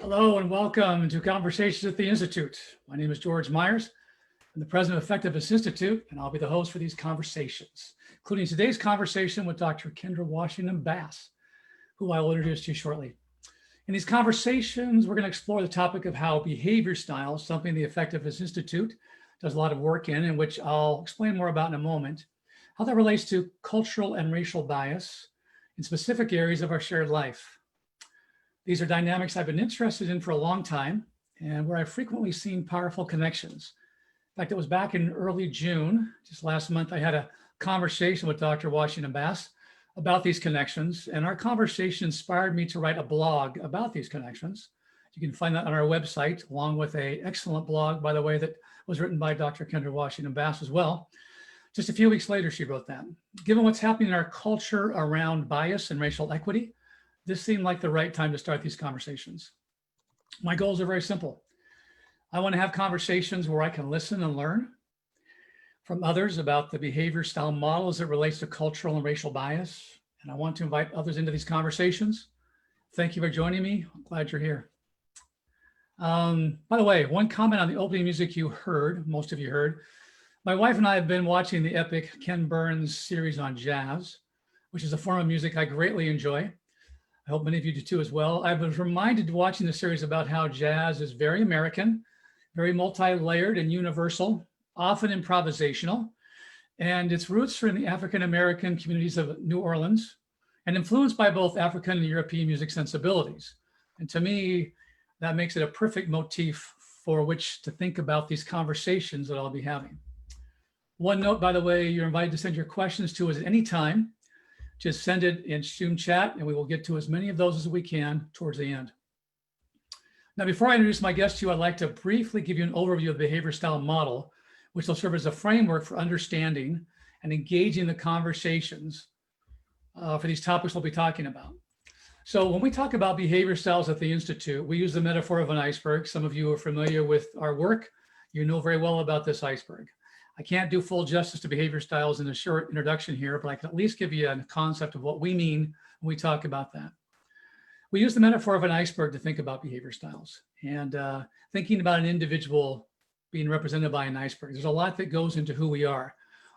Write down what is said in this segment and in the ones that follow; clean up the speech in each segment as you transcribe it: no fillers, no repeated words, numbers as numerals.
Hello and welcome to Conversations at the Institute. My name is George Myers. I'm the president of Effectiveness Institute, and I'll be the host for these conversations, including today's conversation with Dr. Kendra Washington Bass, who I will introduce to you shortly. In these conversations, we're going to explore the topic of how behavior styles, something the Effectiveness Institute does a lot of work in which I'll explain more about in a moment, how that relates to cultural and racial bias in specific areas of our shared life. These are dynamics I've been interested in for a long time and where I've frequently seen powerful connections. In fact, it was back in early June, just last month, I had a conversation with Dr. Washington Bass about these connections, and our conversation inspired me to write a blog about these connections. You can find that on our website, along with an excellent blog, by the way, that was written by Dr. Kendra Washington Bass as well. Just a few weeks later, she wrote that. Given what's happening in our culture around bias and racial equity, this seemed like the right time to start these conversations. My goals are very simple. I want to have conversations where I can listen and learn from others about the behavior style model as it relates to cultural and racial bias. And I want to invite others into these conversations. Thank you for joining me. I'm glad you're here. By the way, one comment on the opening music you heard, most of you heard. My wife and I have been watching the epic Ken Burns series on jazz, which is a form of music I greatly enjoy. I hope many of you do too as well. I was reminded watching the series about how jazz is very American, very multi-layered and universal, often improvisational, and its roots are in the African-American communities of New Orleans and influenced by both African and European music sensibilities. And to me, that makes it a perfect motif for which to think about these conversations that I'll be having. One note, by the way, you're invited to send your questions to us at any time. Just send it in Zoom chat and we will get to as many of those as we can towards the end. Now, before I introduce my guest to you, I'd like to briefly give you an overview of the behavior style model, which will serve as a framework for understanding and engaging the conversations for these topics we'll be talking about. So when we talk about behavior styles at the Institute, we use the metaphor of an iceberg. Some of you are familiar with our work. You know very well about this iceberg. I can't do full justice to behavior styles in a short introduction here, but I can at least give you a concept of what we mean when we talk about that. We use the metaphor of an iceberg to think about behavior styles and thinking about an individual being represented by an iceberg. There's a lot that goes into who we are,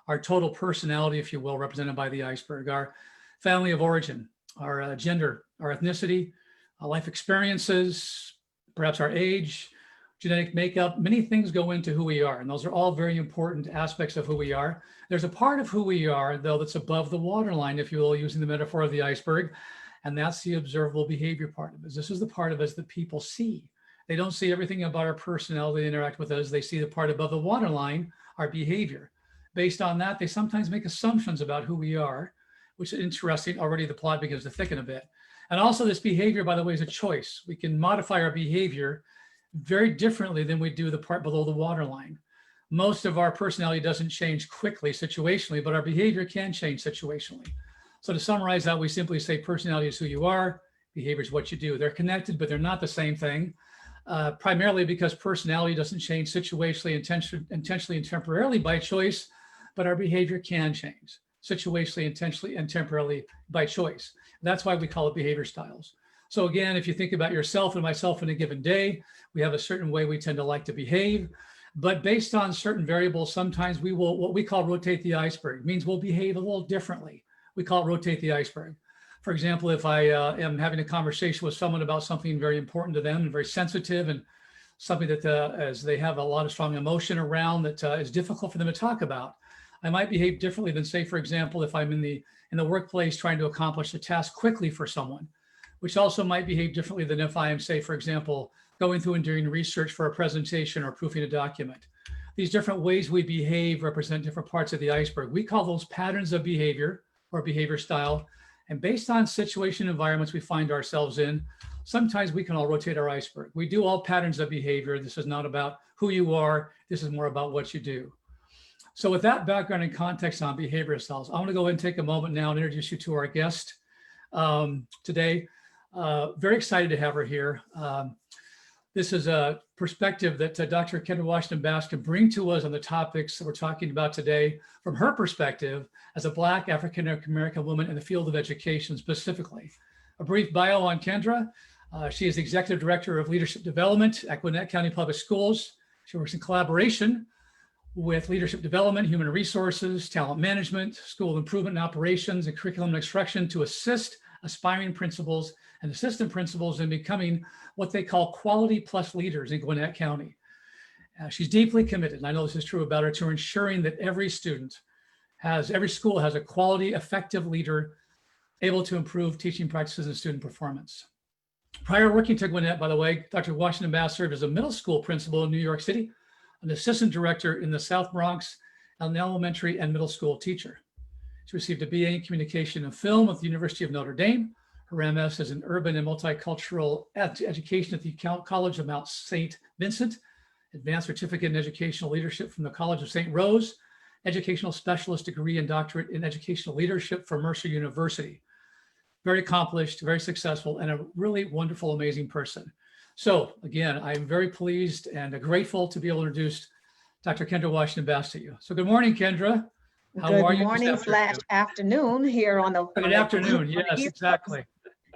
our total personality, if you will, represented by the iceberg, our family of origin, our gender, our ethnicity, our life experiences, perhaps our age, genetic makeup. Many things go into who we are, and those are all very important aspects of who we are. There's a part of who we are, though, that's above the waterline, if you will, using the metaphor of the iceberg, and that's the observable behavior part of us. This is the part of us that people see. They don't see everything about our personality, they interact with us. They see the part above the waterline, our behavior. Based on that, they sometimes make assumptions about who we are, which is interesting. Already the plot begins to thicken a bit. And also this behavior, by the way, is a choice. We can modify our behavior very differently than we do the part below the waterline. Most of our personality doesn't change quickly situationally, but our behavior can change situationally. So to summarize that, we simply say personality is who you are, behavior is what you do. They're connected, but they're not the same thing, primarily because personality doesn't change situationally, intentionally, and temporarily by choice, but our behavior can change situationally, intentionally, and temporarily by choice. That's why we call it behavior styles. So again, if you think about yourself and myself in a given day, we have a certain way we tend to like to behave, but based on certain variables, sometimes we will, what we call rotate the iceberg, means we'll behave a little differently. We call it rotate the iceberg. For example, if I am having a conversation with someone about something very important to them and very sensitive and something that as they have a lot of strong emotion around that is difficult for them to talk about, I might behave differently than, say, for example, if I'm in the workplace trying to accomplish a task quickly for someone, which also might behave differently than if I am, say, for example, going through and doing research for a presentation or proofing a document. These different ways we behave represent different parts of the iceberg. We call those patterns of behavior or behavior style. And based on situation environments we find ourselves in, sometimes we can all rotate our iceberg. We do all patterns of behavior. This is not about who you are. This is more about what you do. So with that background and context on behavioral styles, I want to go ahead and take a moment now and introduce you to our guest today. Very excited to have her here. This is a perspective that Dr. Kendra Washington Bass can bring to us on the topics that we're talking about today from her perspective as a Black African-American woman in the field of education specifically. A brief bio on Kendra. She is the Executive Director of Leadership Development at Gwinnett County Public Schools. She works in collaboration with leadership development, human resources, talent management, school improvement and operations, and curriculum and instruction to assist aspiring principals and assistant principals in becoming what they call quality plus leaders in Gwinnett County. She's deeply committed, and I know this is true about her, to ensuring that every school has a quality, effective leader able to improve teaching practices and student performance. Prior to working to Gwinnett, by the way, Dr. Washington Bass served as a middle school principal in New York City, an assistant director in the South Bronx, and an elementary and middle school teacher. She received a BA in Communication and Film at the University of Notre Dame. Her MS is in Urban and Multicultural Education at the College of Mount St. Vincent, Advanced Certificate in Educational Leadership from the College of St. Rose, Educational Specialist degree and Doctorate in Educational Leadership from Mercer University. Very accomplished, very successful, and a really wonderful, amazing person. So again, I'm very pleased and grateful to be able to introduce Dr. Kendra Washington Bass to you. So good morning, Kendra. How are you? Good morning / afternoon here on the— Good afternoon, yes, exactly.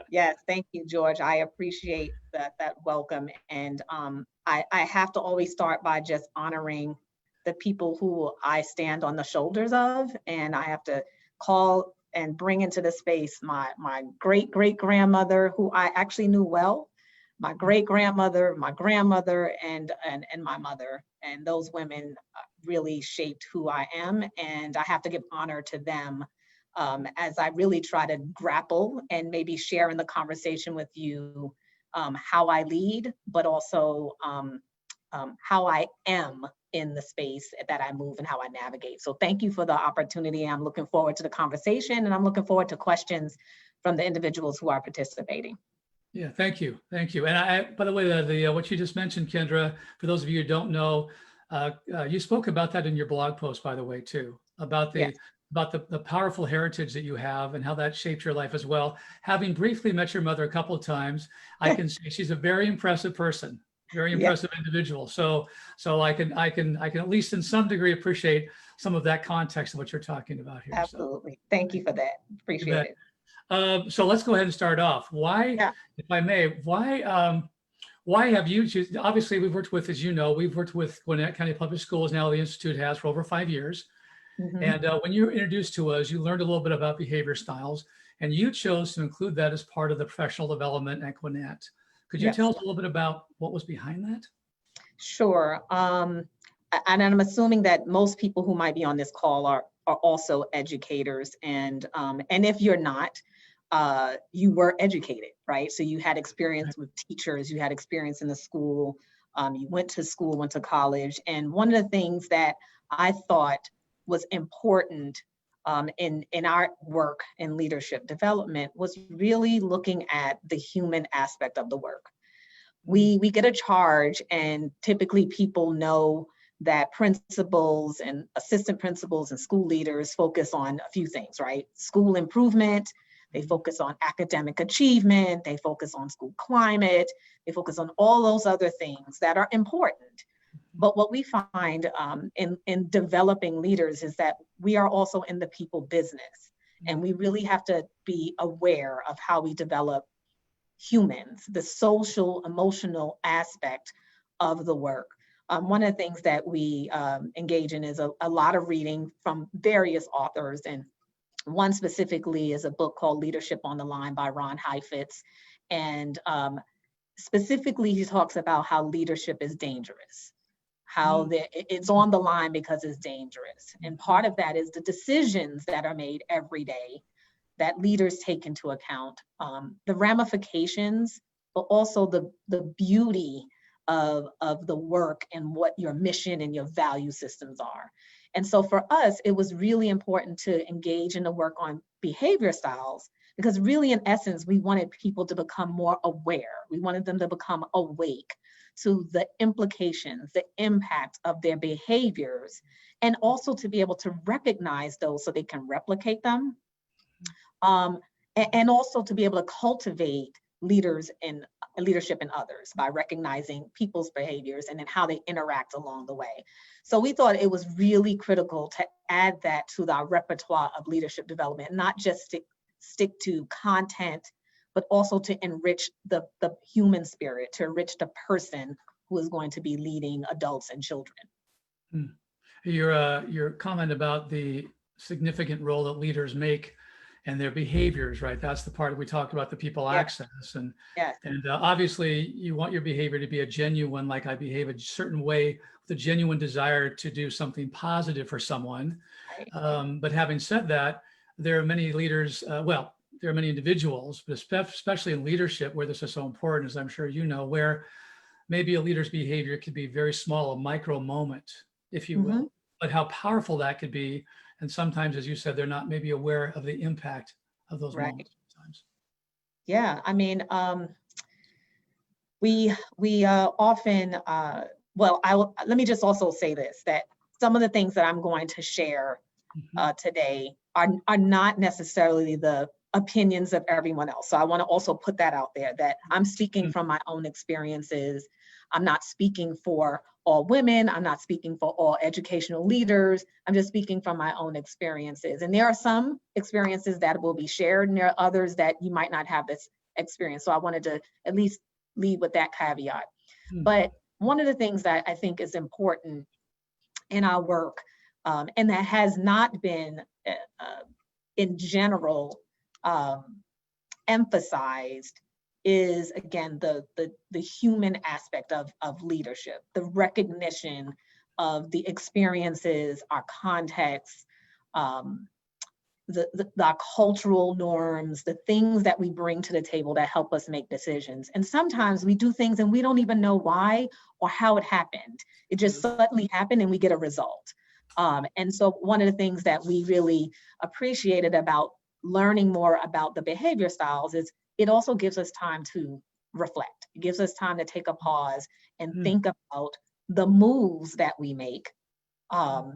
Yes, thank you, George. I appreciate that welcome. And I have to always start by just honoring the people who I stand on the shoulders of, and I have to call and bring into the space my great-great-grandmother, who I actually knew well, my great-grandmother, my grandmother, and my mother. And those women really shaped who I am, and I have to give honor to them as I really try to grapple and maybe share in the conversation with you how I lead, but also how I am in the space that I move and how I navigate. So thank you for the opportunity. I'm looking forward to the conversation, and I'm looking forward to questions from the individuals who are participating. Yeah, thank you. Thank you. And I, by the way, the what you just mentioned, Kendra, for those of you who don't know, you spoke about that in your blog post, by the way, too, about the Yes. about the powerful heritage that you have and how that shaped your life as well. Having briefly met your mother a couple of times, I can say she's a very impressive person, very impressive individual. So I can at least in some degree appreciate some of that context of what you're talking about here. Absolutely. So, thank you for that. Appreciate it. So let's go ahead and start off. Why, if I may, why have you, obviously we've worked with, as you know, we've worked with Gwinnett County Public Schools, now the Institute has, for over 5 years. Mm-hmm. And when you were introduced to us, you learned a little bit about behavior styles, and you chose to include that as part of the professional development at Gwinnett. Could you tell us a little bit about what was behind that? Sure. And I'm assuming that most people who might be on this call are also educators. And if you're not, you were educated, right? So you had experience with teachers, you had experience in the school, you went to school, went to college. And one of the things that I thought was important in our work in leadership development was really looking at the human aspect of the work. We get a charge, and typically people know that principals and assistant principals and school leaders focus on a few things, right? School improvement, they focus on academic achievement, they focus on school climate, they focus on all those other things that are important. But what we find in developing leaders is that we are also in the people business, and we really have to be aware of how we develop humans, the social, emotional aspect of the work. One of the things that we engage in is a lot of reading from various authors, and one specifically is a book called Leadership on the Line by Heifetz. And specifically, he talks about how leadership is dangerous, how it's on the line because it's dangerous. And part of that is the decisions that are made every day that leaders take into account, the ramifications, but also the beauty of the work and what your mission and your value systems are. And so for us, it was really important to engage in the work on behavior styles, because really, in essence, we wanted people to become more aware. We wanted them to become awake to the implications, the impact of their behaviors, and also to be able to recognize those so they can replicate them. And also to be able to cultivate leadership in others by recognizing people's behaviors and then how they interact along the way. So we thought it was really critical to add that to our repertoire of leadership development, not just stick to content but also to enrich the human spirit, to enrich the person who is going to be leading adults and children. Hmm. Your comment about the significant role that leaders make and their behaviors, right? That's the part we talked about, the people access. And, Yes. and obviously you want your behavior to be a genuine, like I behave a certain way, with a genuine desire to do something positive for someone. Right. But having said that, there are many leaders, well, there are many individuals, but especially in leadership where this is so important, as I'm sure you know, where maybe a leader's behavior could be very small, a micro moment, if you will, but how powerful that could be. And sometimes, as you said, they're not maybe aware of the impact of those Right. moments sometimes. Yeah, I mean, we often, well, let me just also say this, that some of the things that I'm going to share today are not necessarily the opinions of everyone else. So I want to also put that out there, that I'm speaking from my own experiences. I'm not speaking for all women. I'm not speaking for all educational leaders. I'm just speaking from my own experiences. And there are some experiences that will be shared, and there are others that you might not have this experience. So I wanted to at least lead with that caveat. But one of the things that I think is important in our work, and that has not been in general emphasized, is again the human aspect of leadership, the recognition of the experiences, our contexts, the cultural norms, the things that we bring to the table that help us make decisions. And sometimes we do things and we don't even know why or how it happened. It just suddenly happened and we get a result. And so one of the things that we really appreciated about learning more about the behavior styles is it also gives us time to reflect. It gives us time to take a pause and think about the moves that we make,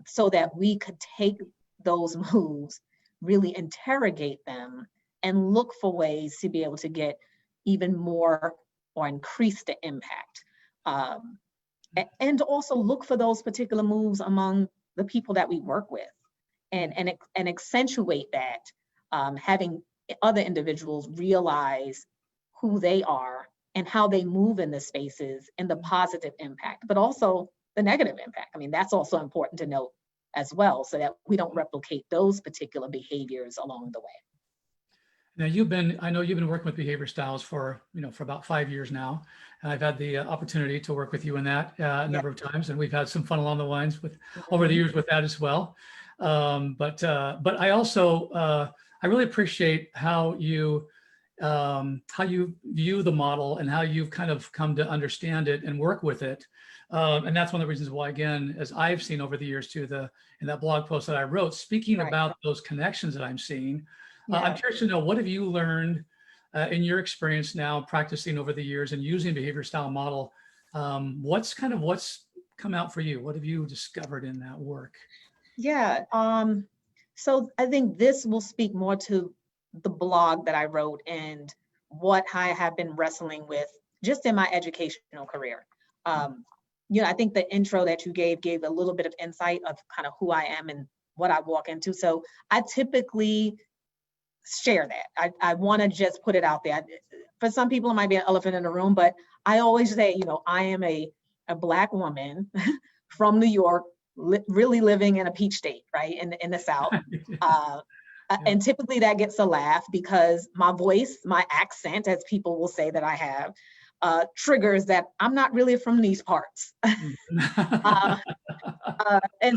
so that we could take those moves, really interrogate them, and look for ways to be able to get even more or increase the impact. And also look for those particular moves among the people that we work with, and accentuate that, having other individuals realize who they are and how they move in the spaces and the positive impact, but also the negative impact. I mean, that's also important to note as well, so that we don't replicate those particular behaviors along the way. Now I know you've been working with behavior styles for about 5 years now. And I've had the opportunity to work with you in that a number of times, and we've had some fun along the lines with over the years with that as well. But I also I really appreciate how you view the model and how you've kind of come to understand it and work with it. And that's one of the reasons why, again, as I've seen over the years too, in that blog post that I wrote, speaking about those connections that I'm seeing, I'm curious to know, what have you learned in your experience now practicing over the years and using behavior style model? What's come out for you? What have you discovered in that work? Yeah, so I think this will speak more to the blog that I wrote and what I have been wrestling with just in my educational career. I think the intro that you gave a little bit of insight of kind of who I am and what I walk into. So I typically share that. I want to just put it out there. For some people, it might be an elephant in the room, but I always say, I am a Black woman from New York, really living in a peach state, right, in the South. And typically that gets a laugh because my voice, my accent, as people will say that I have, triggers that I'm not really from these parts. And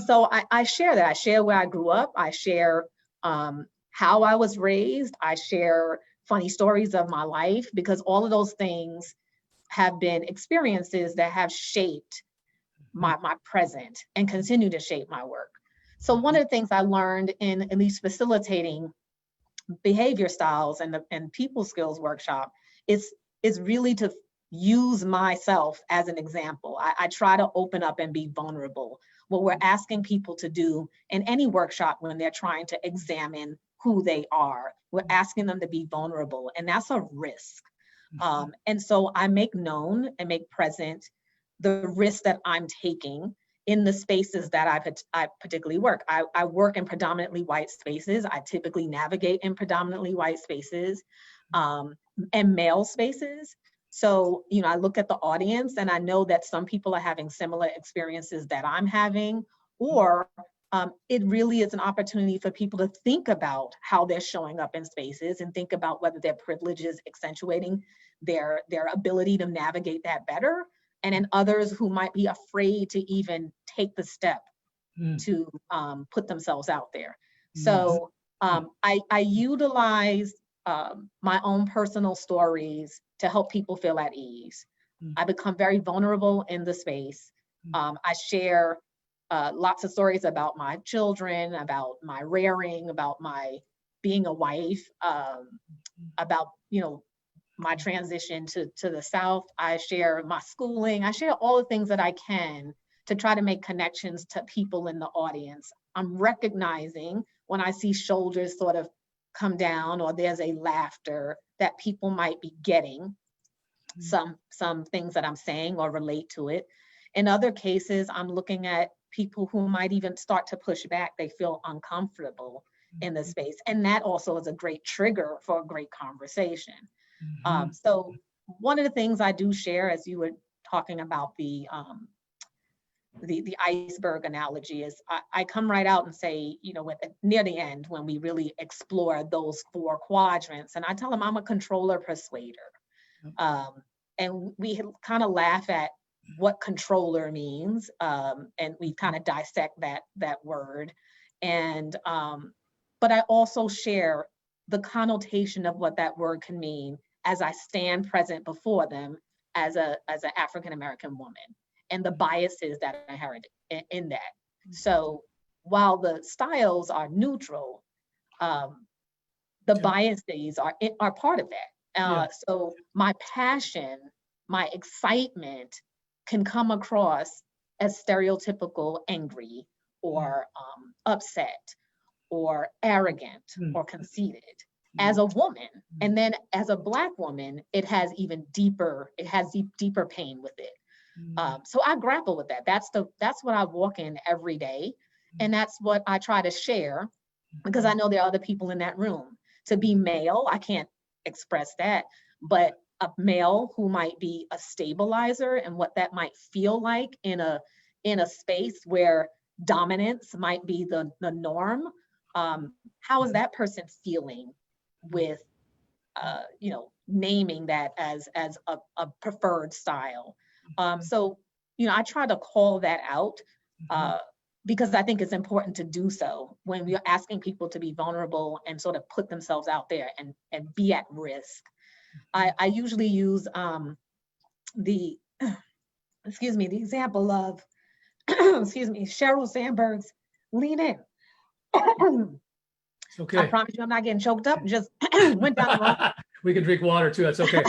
so I share that. I share where I grew up. I share how I was raised. I share funny stories of my life, because all of those things have been experiences that have shaped my present and continue to shape my work. So one of the things I learned in at least facilitating behavior styles and people skills workshop is really to use myself as an example. I try to open up and be vulnerable. What we're asking people to do in any workshop when they're trying to examine who they are, we're asking them to be vulnerable, and that's a risk. And so I make known and make present the risk that I'm taking in the spaces that I particularly work. I work in predominantly white spaces. I typically navigate in predominantly white spaces. and male spaces. So, you know, I look at the audience and I know that some people are having similar experiences that I'm having, or it really is an opportunity for people to think about how they're showing up in spaces and think about whether their privilege is accentuating their ability to navigate that better. And then others who might be afraid to even take the step to put themselves out there. So I utilize my own personal stories to help people feel at ease. I become very vulnerable in the space. I share lots of stories about my children, about my rearing, about my being a wife, about, you know, my transition to the South. I share my schooling. I share all the things that I can to try to make connections to people in the audience. I'm recognizing when I see shoulders sort of come down or there's a laughter that people might be getting some things that I'm saying or relate to it. In other cases, I'm looking at people who might even start to push back. They feel uncomfortable in the space. And that also is a great trigger for a great conversation. So one of the things I do share, as you were talking about the iceberg analogy, is I come right out and say, you know, near the end, when we really explore those 4 quadrants, and I tell them I'm a controller persuader. And we kind of laugh at what controller means, and we kind of dissect that word. And but I also share the connotation of what that word can mean as I stand present before them as an African American woman, and the biases that are inherent in that. So while the styles are neutral, the biases are part of that. So my passion, my excitement can come across as stereotypical angry or upset or arrogant or conceited as a woman. And then as a Black woman, it has deeper pain with it. So I grapple with that. That's what I walk in every day. And that's what I try to share, because I know there are other people in that room. To be male, I can't express that, but a male who might be a stabilizer and what that might feel like in a space where dominance might be the norm. How is that person feeling with, you know, naming that as a preferred style? So, you know, I try to call that out because I think it's important to do so when we're asking people to be vulnerable and sort of put themselves out there and be at risk. I usually use the example of, Sheryl Sandberg's Lean In. It's okay. I promise you I'm not getting choked up, just went down the wrong. We can drink water too, that's okay.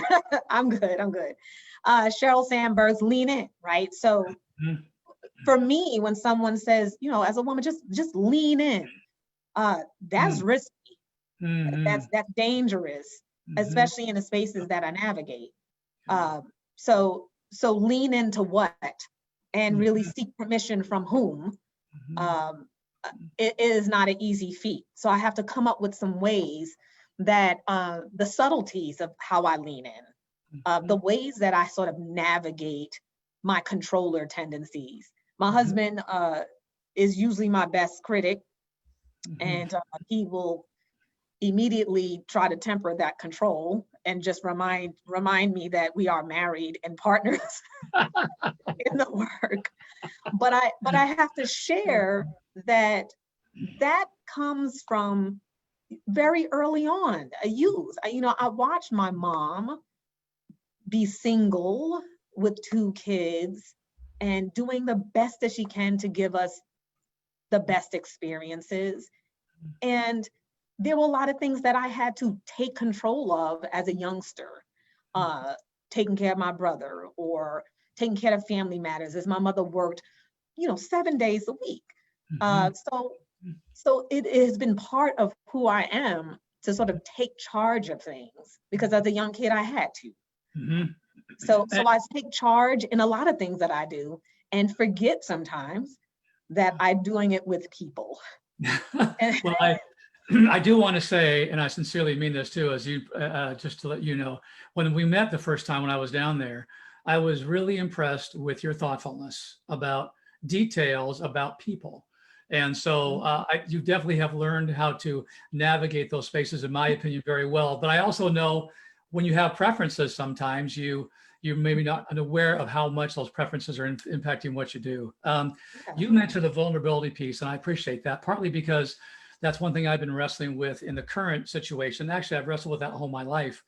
I'm good. Sheryl Sandberg's Lean In, right? So for me, when someone says, you know, as a woman, just lean in, that's risky. That's dangerous, especially in the spaces that I navigate. So lean into what, and really seek permission from whom. It is not an easy feat. So I have to come up with some ways that the subtleties of how I lean in, the ways that I sort of navigate my controller tendencies. My husband is usually my best critic, and he will immediately try to temper that control and just remind me that we are married and partners in the work. But I have to share that comes from very early on, a youth. I watched my mom be single with 2 kids and doing the best that she can to give us the best experiences. And there were a lot of things that I had to take control of as a youngster, taking care of my brother or taking care of family matters, as my mother worked, 7 days a week. So it has been part of who I am to sort of take charge of things, because as a young kid, I had to. So I take charge in a lot of things that I do and forget sometimes that I'm doing it with people. Well, I do want to say, and I sincerely mean this too, as you, just to let you know, when we met the first time when I was down there, I was really impressed with your thoughtfulness about details about people. And so you definitely have learned how to navigate those spaces, in my opinion, very well. But I also know when you have preferences, sometimes you're maybe not unaware of how much those preferences are impacting what you do. You mentioned the vulnerability piece, and I appreciate that, partly because that's one thing I've been wrestling with in the current situation. Actually, I've wrestled with that all my life.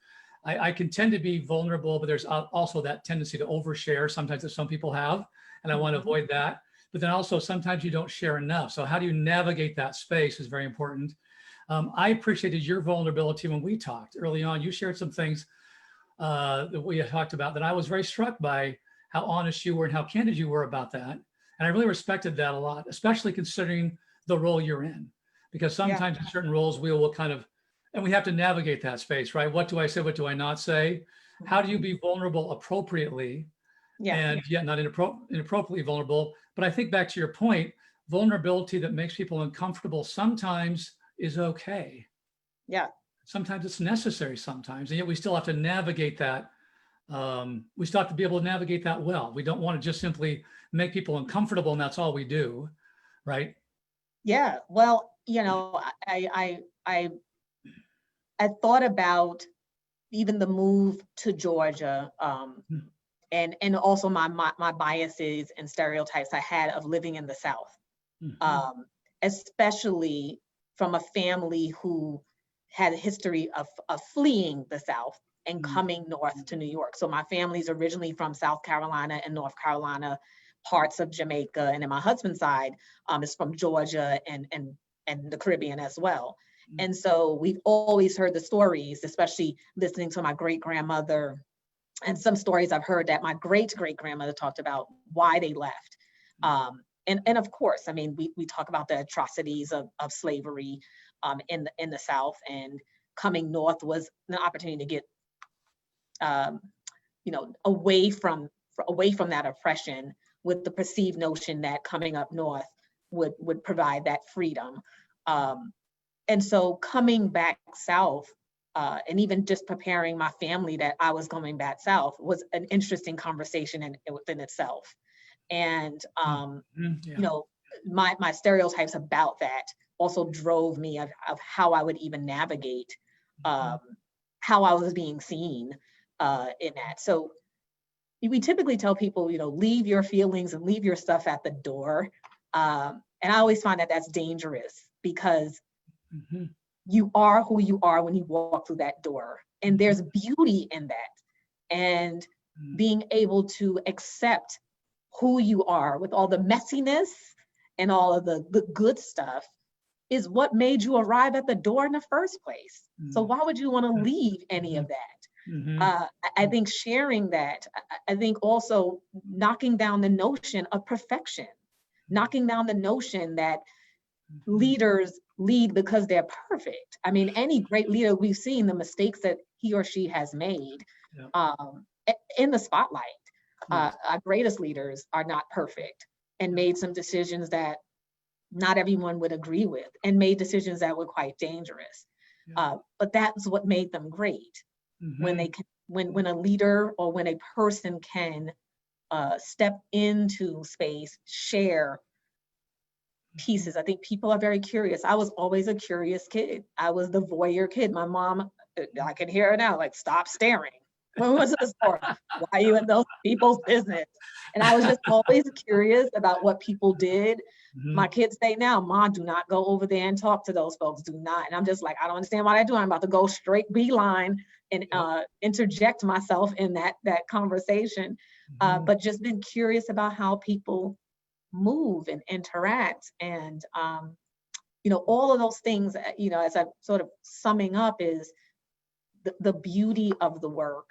I can tend to be vulnerable, but there's also that tendency to overshare sometimes that some people have, and I want to avoid that. But then also sometimes you don't share enough. So how do you navigate that space is very important. I appreciated your vulnerability when we talked early on. You shared some things that we had talked about that I was very struck by how honest you were and how candid you were about that. And I really respected that a lot, especially considering the role you're in, because sometimes in certain roles we will kind of, and we have to navigate that space, right? What do I say? What do I not say? How do you be vulnerable appropriately and yet not inappropriately vulnerable? But I think back to your point, vulnerability that makes people uncomfortable sometimes is okay. Yeah. Sometimes it's necessary sometimes, and yet we still have to navigate that. We still have to be able to navigate that well. We don't want to just simply make people uncomfortable and that's all we do, right? Yeah. Well, I thought about even the move to Georgia, and also my biases and stereotypes I had of living in the South, especially from a family who had a history of fleeing the South and coming north to New York. So my family's originally from South Carolina and North Carolina, parts of Jamaica, and then my husband's side is from Georgia and the Caribbean as well. And so we've always heard the stories, especially listening to my great-grandmother, and some stories I've heard that my great-great-grandmother talked about why they left. And of course, I mean, we talk about the atrocities of slavery in the South, and coming north was an opportunity to get, away from that oppression, with the perceived notion that coming up north would provide that freedom. And so coming back south, and even just preparing my family that I was coming back south was an interesting conversation within itself. And my stereotypes about that also drove me of how I would even navigate how I was being seen in that. So we typically tell people, leave your feelings and leave your stuff at the door. And I always find that that's dangerous, because you are who you are when you walk through that door. And there's beauty in that. And being able to accept who you are with all the messiness and all of the good stuff is what made you arrive at the door in the first place. So why would you want to leave any of that? I think sharing that, I think also knocking down the notion of perfection, knocking down the notion that leaders lead because they're perfect. I mean, any great leader, we've seen the mistakes that he or she has made in the spotlight. Our greatest leaders are not perfect, and made some decisions that not everyone would agree with, and made decisions that were quite dangerous. But that's what made them great. When they can, when a leader or when a person can step into space, share pieces. I think people are very curious. I was always a curious kid. I was the voyeur kid. My mom, I can hear her now, like, stop staring. When was the store? Why are you in those people's business? And I was just always curious about what people did. My kids say now, Mom, do not go over there and talk to those folks. Do not. And I'm just like, I don't understand why they do. I'm about to go straight beeline and interject myself in that conversation. But just been curious about how people move and interact. And, all of those things, as I'm sort of summing up, is the beauty of the work.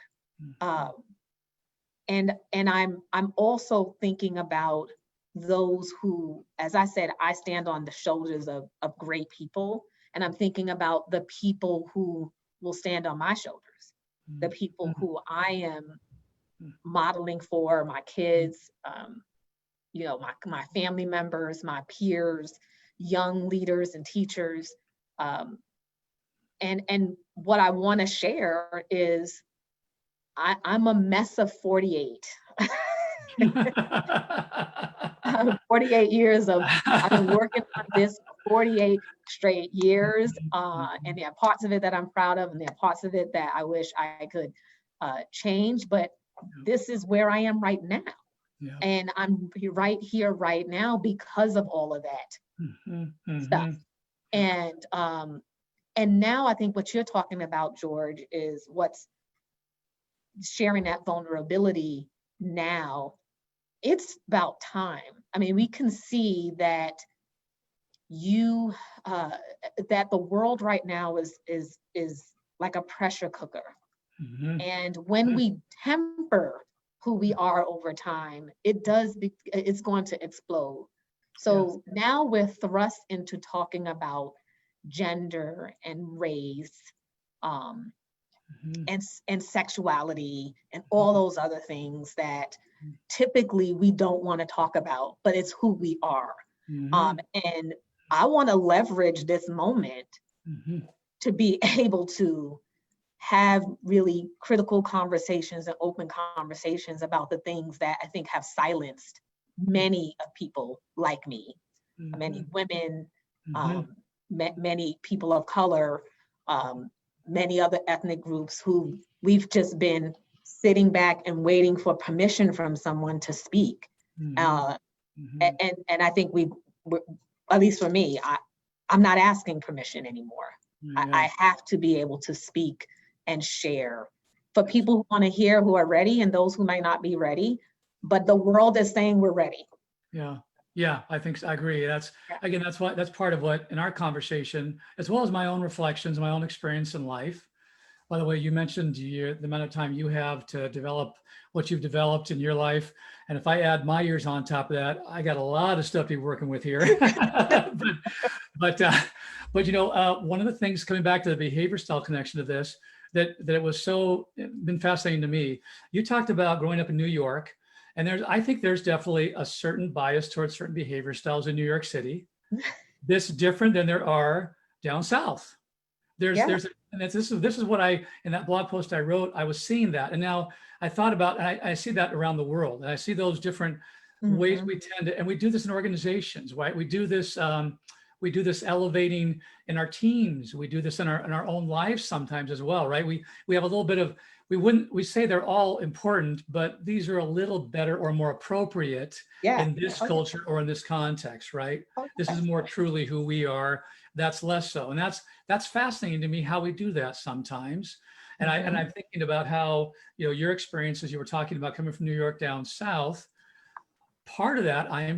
And I'm also thinking about those who, as I said, I stand on the shoulders of great people. And I'm thinking about the people who will stand on my shoulders, the people who I am modeling for, my kids, my family members, my peers, young leaders and teachers, And what I want to share is I'm a mess of 48. 48 years of, I've been working on this for 48 straight years. And there are parts of it that I'm proud of, and there are parts of it that I wish I could change, but this is where I am right now. Yeah. And I'm right here, right now, because of all of that stuff. And now I think what you're talking about, George, is what's sharing that vulnerability now. It's about time. I mean, we can see that that the world right now is like a pressure cooker. And when we temper who we are over time, it's going to explode. So now we're thrust into talking about gender and race, and sexuality and all those other things that typically we don't want to talk about, but it's who we are. And I want to leverage this moment to be able to have really critical conversations and open conversations about the things that I think have silenced many of people like me, many women, many people of color, many other ethnic groups who we've just been sitting back and waiting for permission from someone to speak. And I think at least for me, I'm not asking permission anymore. I have to be able to speak and share for people who want to hear, who are ready, and those who might not be ready. But the world is saying we're ready. Yeah, I think so. I agree. That's part of what in our conversation, as well as my own reflections, my own experience in life. By the way, you mentioned the amount of time you have to develop what you've developed in your life. And if I add my years on top of that, I got a lot of stuff to be working with here. but one of the things, coming back to the behavior style connection to this, that it was been fascinating to me. You talked about growing up in New York, and I think there's definitely a certain bias towards certain behavior styles in New York City. This different than there are down south. This is what in that blog post I wrote, I was seeing that. And now I thought about, and I see that around the world, and I see those different ways we tend to, and we do this in organizations, right? We do this elevating in our teams. We do this in our own lives sometimes as well, right? We have a little bit of, we say they're all important, but these are a little better or more appropriate in this culture or in this context, right? This is more truly who we are. That's less so. And that's fascinating to me how we do that sometimes. And I'm thinking about how, your experiences, you were talking about coming from New York down south. Part of that, I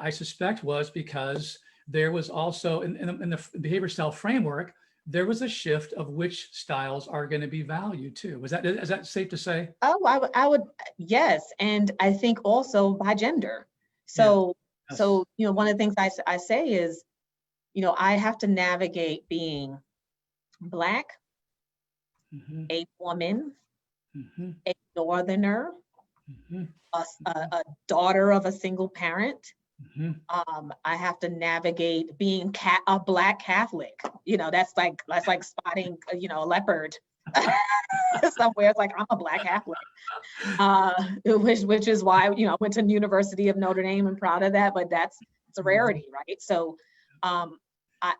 suspect, was because there was also in the behavior style framework, there was a shift of which styles are going to be valued too. Is that safe to say? Oh, I would, yes. And I think also by gender. So one of the things I say is, I have to navigate being Black, a woman, a Northerner, a daughter of a single parent. I have to navigate being a Black Catholic. That's like spotting, a leopard somewhere. It's like, I'm a Black Catholic, which is why, I went to the University of Notre Dame and proud of that, but it's a rarity, right? So I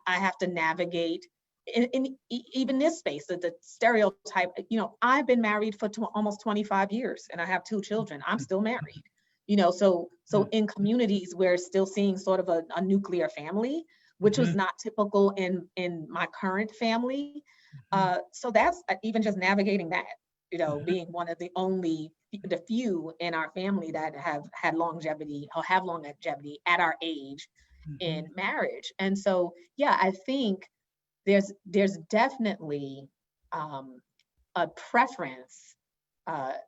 have to navigate in even this space, the stereotype. I've been married for almost 25 years and I have 2 children. I'm still married. So in communities, we're still seeing sort of a nuclear family, which was not typical in my current family. So that's even just navigating that, being one of the few in our family that have had longevity or have longevity at our age in marriage. And so, I think there's definitely a preference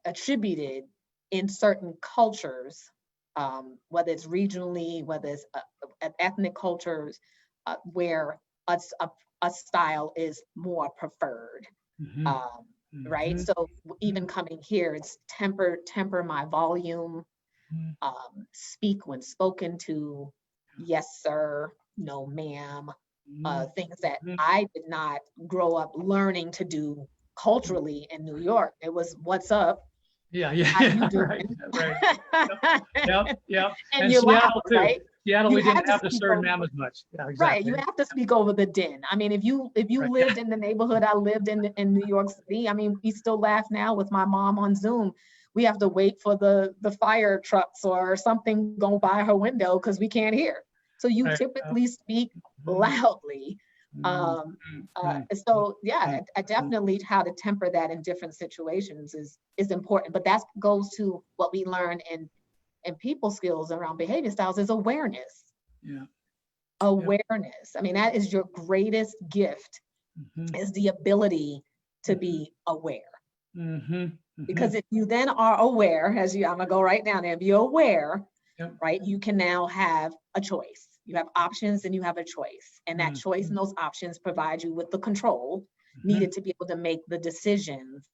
attributed in certain cultures, whether it's regionally, whether it's ethnic cultures, where a style is more preferred, right? So even coming here, it's temper my volume, speak when spoken to, yes, sir, no, ma'am, things that I did not grow up learning to do culturally in New York. It was, what's up? Yeah, yeah, How you doing? right, right. Yep, yep. And And you're loud, Seattle too. right? Seattle, You we didn't had to have the speak certain over, am as much. Yeah, right. exactly. You have to speak over the din. I mean, if you Right. lived in the neighborhood I lived in New York City, I mean, we still laugh now with my mom on Zoom. We have to wait for the fire trucks or something going by her window because we can't hear. So you Right. typically speak Mhm, loudly. mhm, mhm, So yeah, mhm, I definitely how to temper that in different situations is important. But that goes to what we learn in people skills around behavior styles is awareness. yeah. Awareness. I mean, that is your greatest gift, Mhm, is the ability to mhm, be aware. mhm, Because mhm. if you then are aware, as you, I'm gonna go right down there, if you're aware, Yep. right, you can now have a choice. You have options and you have a choice. And that choice and those options provide you with the control Mhm, needed to be able to make the decisions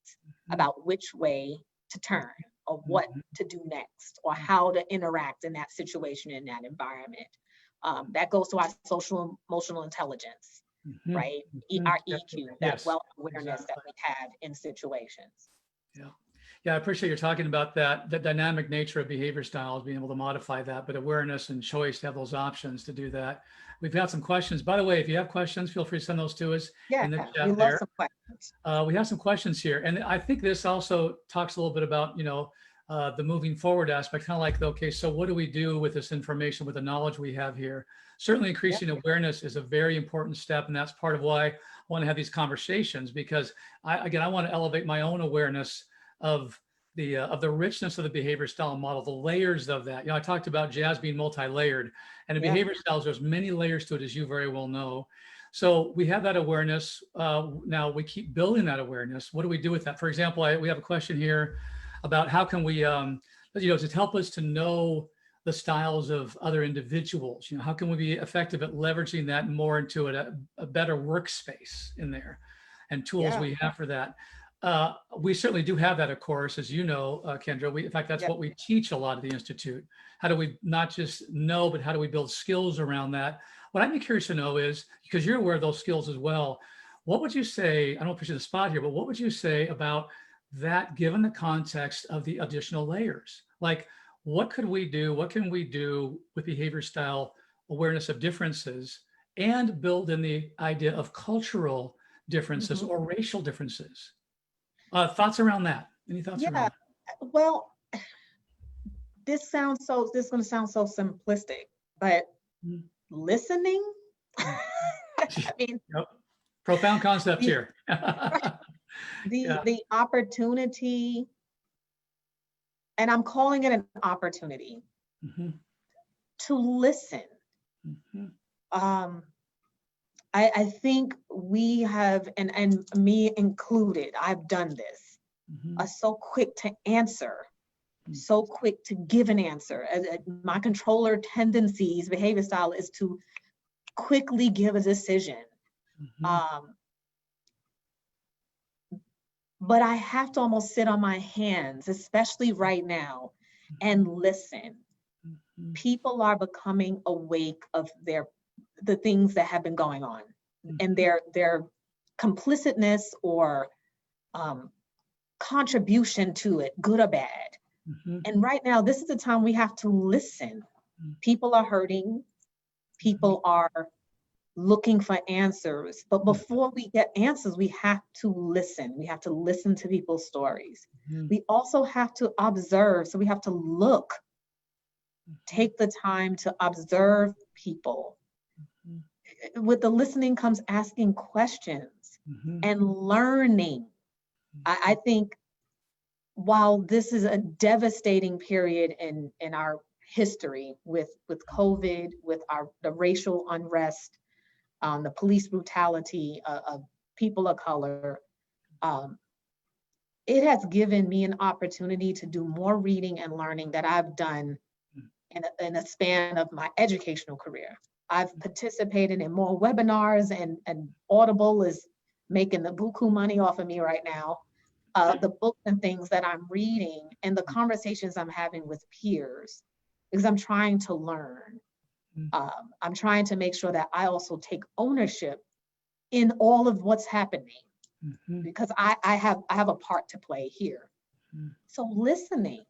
mhm, about which way to turn or what mhm, to do next or how to interact in that situation, in that environment. That goes to our social emotional intelligence, mhm, right? mhm. Our Yep. EQ, that Yes, wealth awareness that exactly. we have in situations. Yeah. Yeah, I appreciate you talking about that, the dynamic nature of behavior styles, being able to modify that, but awareness and choice to have those options to do that. We've got some questions. By the way, if you have questions, feel free to send those to us Yeah, in the we chat love there. some questions. We have some questions here, and I think this also talks a little bit about, the moving forward aspect, kind of like, okay, so what do we do with this information, with the knowledge we have here? Certainly Yep. increasing awareness is a very important step, and that's part of why I want to have these conversations, because I want to elevate my own awareness of the richness of the behavior style model, the layers of that. I talked about jazz being multi-layered, and in Yeah. behavior styles, there's many layers to it, as you very well know. So we have that awareness. Now we keep building that awareness. What do we do with that? For example, we have a question here about how can we, to help us to know the styles of other individuals. How can we be effective at leveraging that more into a better workspace in there, and tools Yeah. we have for that. We certainly do have that, of course, as you know, Kendra. In fact, that's Yeah. what we teach a lot at the Institute. How do we not just know, but how do we build skills around that? What I'd be curious to know is, because you're aware of those skills as well, what would you say, I don't put you on the spot here, but what would you say about that given the context of the additional layers? Like, what could we do? What can we do with behavior style awareness of differences and build in the idea of cultural differences Mhm. or racial differences? Thoughts around that? Any thoughts around Yeah. that? Well, this is going to sound so simplistic, but Mm, listening, mm. I mean, Yep. Profound concept the, here. the, Yeah. the opportunity, and I'm calling it an opportunity Mhm, to listen. mhm, Um, I think we have, and me included, I've done this, mhm, are so quick to answer, mm, so quick to give an answer. My controller tendencies, behavior style is to quickly give a decision. mhm, Um, but I have to almost sit on my hands, especially right now, and listen. mhm, People are becoming awake of the things that have been going on, and mhm, their complicitness or um, contribution to it, good or bad. mhm, And right now, this is the time we have to listen. mhm, People are hurting. mhm, People are looking for answers. But before we get answers, we have to listen. We have to listen to people's stories. mhm, We also have to observe. So we have to look, mhm, take the time to observe people. With the listening comes asking questions mhm, and learning. I think while this is a devastating period in our history with COVID, with the racial unrest, the police brutality of people of color, um, it has given me an opportunity to do more reading and learning that I've done in a span of my educational career. I've participated in more webinars, and Audible is making the buku money off of me right now. The books and things that I'm reading and the conversations I'm having with peers, because I'm trying to learn. I'm trying to make sure that I also take ownership in all of what's happening, because I have a part to play here. So listening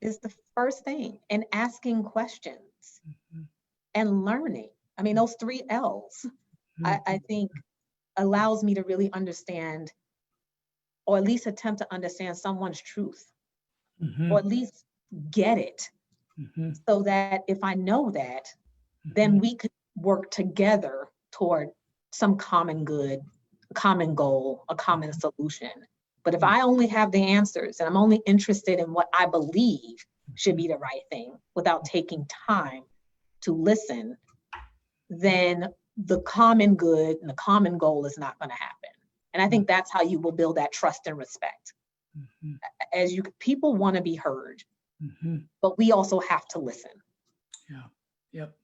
is the first thing, and asking questions and learning. I mean, those 3 L's, I think allows me to really understand, or at least attempt to understand someone's truth, or at least get it, so that if I know that, then we could work together toward some common good, common goal, a common solution. But if I only have the answers and I'm only interested in what I believe should be the right thing without taking time to listen, then the common good and the common goal is not going to happen. And I think that's how you will build that trust and respect. People want to be heard, but we also have to listen. Yeah. Yep.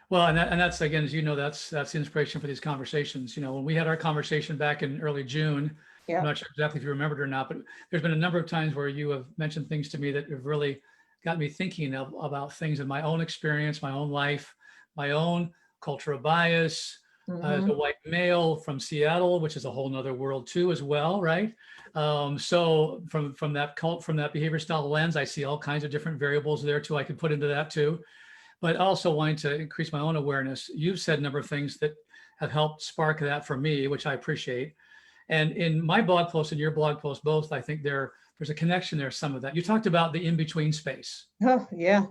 Well, and that's, again, as you know, that's the inspiration for these conversations. When we had our conversation back in early June, I'm not sure exactly if you remembered or not, but there's been a number of times where you have mentioned things to me that have really got me thinking about things in my own experience, my own life, my own cultural bias, as a white male from Seattle, which is a whole nother world too, as well, right? So from that behavior style lens, I see all kinds of different variables there too. I could put into that too. But also wanting to increase my own awareness. You've said a number of things that have helped spark that for me, which I appreciate. And in my blog post and your blog post, both, I think there's a connection there, some of that. You talked about the in-between space. Oh, yeah.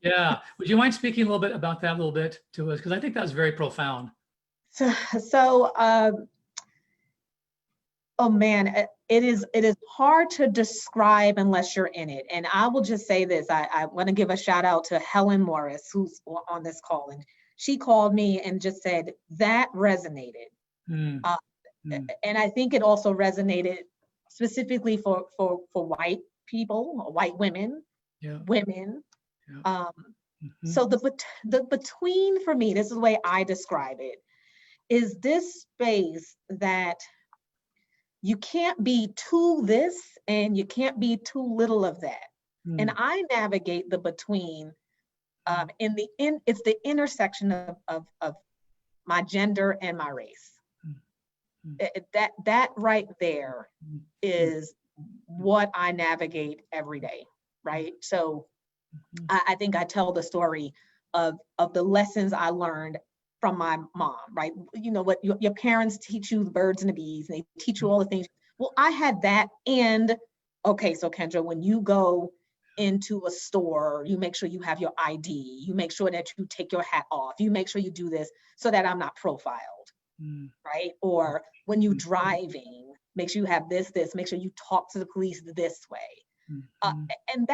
Yeah. Would you mind speaking a little bit about that a little bit to us? Because I think that's very profound. Oh man, it is hard to describe unless you're in it. And I will just say this, I want to give a shout out to Helen Morris, who's on this call. And she called me and just said, that resonated. And I think it also resonated specifically for white people, or white women, women. So the between for me, this is the way I describe it, is this space that you can't be too this and you can't be too little of that. And I navigate the between it's the intersection of my gender and my race. That right there is what I navigate every day, right? So I think I tell the story of the lessons I learned from my mom, right? You know what your parents teach you, the birds and the bees, and they teach you all the things. Well, I had that. And okay, so Kendra, when you go into a store, you make sure you have your ID, you make sure that you take your hat off, you make sure you do this so that I'm not profiled, right? Or when you driving, make sure you have this, make sure you talk to the police this way. And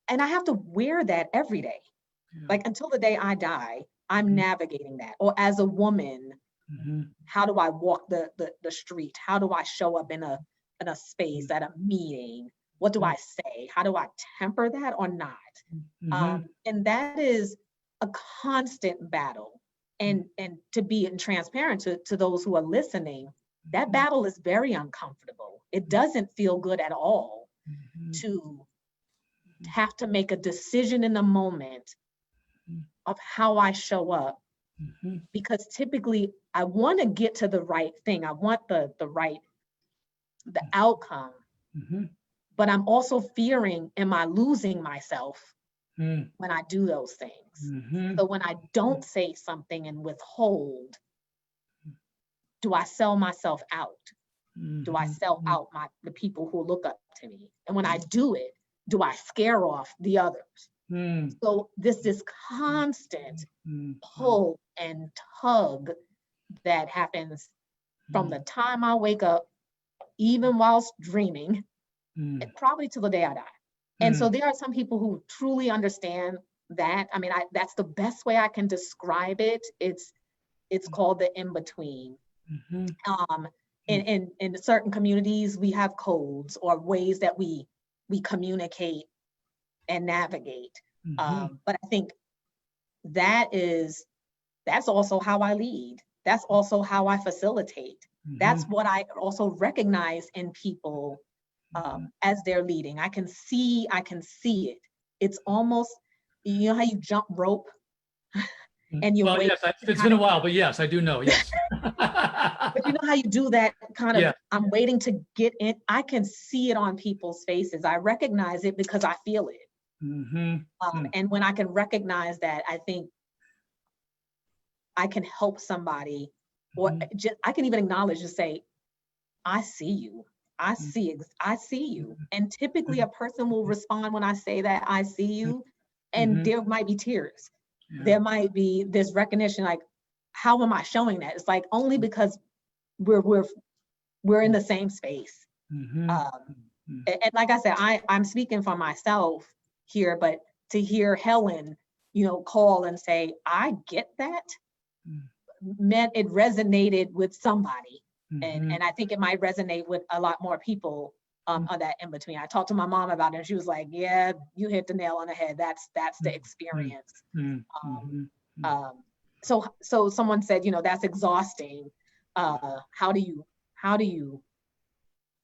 and I have to wear that every day. Like until the day I die, I'm navigating that. Or as a woman, how do I walk the street? How do I show up in a space, at a meeting? What do I say? How do I temper that or not? And that is a constant battle. And to be transparent to those who are listening, that battle is very uncomfortable. It doesn't feel good at all to have to make a decision in the moment of how I show up, because typically I want to get to the right thing. I want the outcome, but I'm also fearing, am I losing myself when I do those things? So when I don't say something and withhold, do I sell myself out? Do I sell out the people who look up to me? And when I do it, do I scare off the others? So this constant pull and tug that happens from the time I wake up, even whilst dreaming, and probably till the day I die. And so there are some people who truly understand that. I mean, that's the best way I can describe it. It's called the in-between. In certain communities, we have codes or ways that we communicate and navigate. But I think that's also how I lead. That's also how I facilitate. That's what I also recognize in people as they're leading. I can see it. it's almost, you know how you jump rope and you Well, wait. yes, it's been a while, but yes, I do know. Yes. But you know how you do that kind of, Yeah. I'm waiting to get in. I can see it on people's faces. I recognize it because I feel it. And when I can recognize that, I think I can help somebody, or just, I can even acknowledge, just say, I see you. I see you. And typically a person will respond when I say that, I see you, and there might be tears. Yeah. There might be this recognition, like, how am I showing that? It's like, only because we're in the same space. And like I said, I'm speaking for myself here, but to hear Helen, you know, call and say, I get that, meant it resonated with somebody. And I think it might resonate with a lot more people on that in between. I talked to my mom about it, and she was like, yeah, you hit the nail on the head. That's the experience. So someone said, you know, that's exhausting. How do you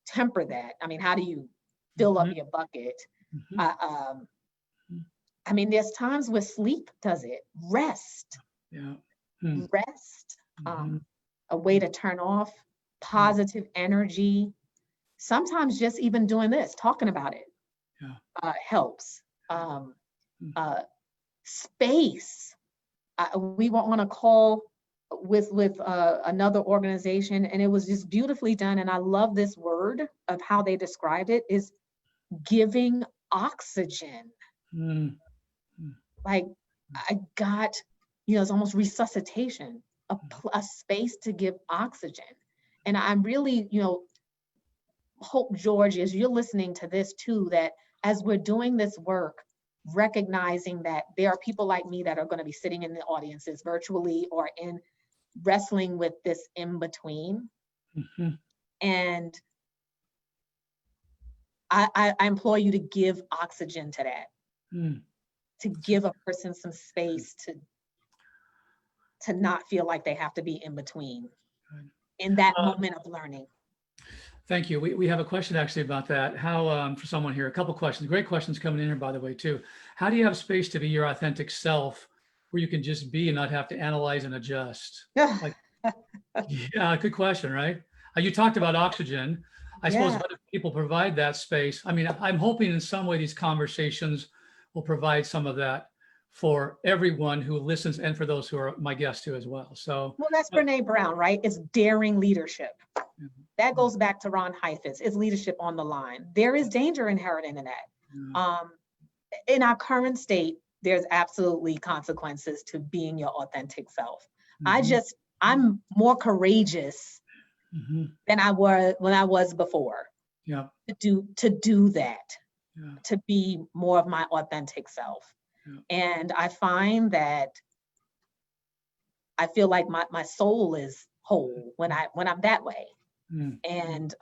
temper that? I mean, how do you fill up your bucket? I mean, there's times where sleep does it. Rest. Rest. A way to turn off. Positive energy. Sometimes just even doing this, talking about it, helps. Space. We were on a call with another organization, and it was just beautifully done. And I love this word of how they described it, is giving oxygen. Like, I got, you know, it's almost resuscitation, a space to give oxygen. And I'm really, you know, hope, George, as you're listening to this too, that as we're doing this work, recognizing that there are people like me that are going to be sitting in the audiences virtually or in wrestling with this in between. And I implore you to give oxygen to that, to give a person some space to not feel like they have to be in between in that moment of learning. Thank you. We have a question actually about that. How, for someone here, a couple questions, great questions coming in here, by the way, too. How do you have space to be your authentic self where you can just be and not have to analyze and adjust? Like, yeah, good question, right? You talked about oxygen. I suppose what if people provide that space? I mean, I'm hoping in some way these conversations will provide some of that for everyone who listens and for those who are my guests too as well. So, well, that's Brene Brown, right? It's daring leadership. That goes back to Ron Heifetz. It's leadership on the line. There is danger inherent in that. In our current state, there's absolutely consequences to being your authentic self. I'm more courageous than I was when I was before. To do that, to be more of my authentic self. And I find that I feel like my soul is whole when I'm that way. And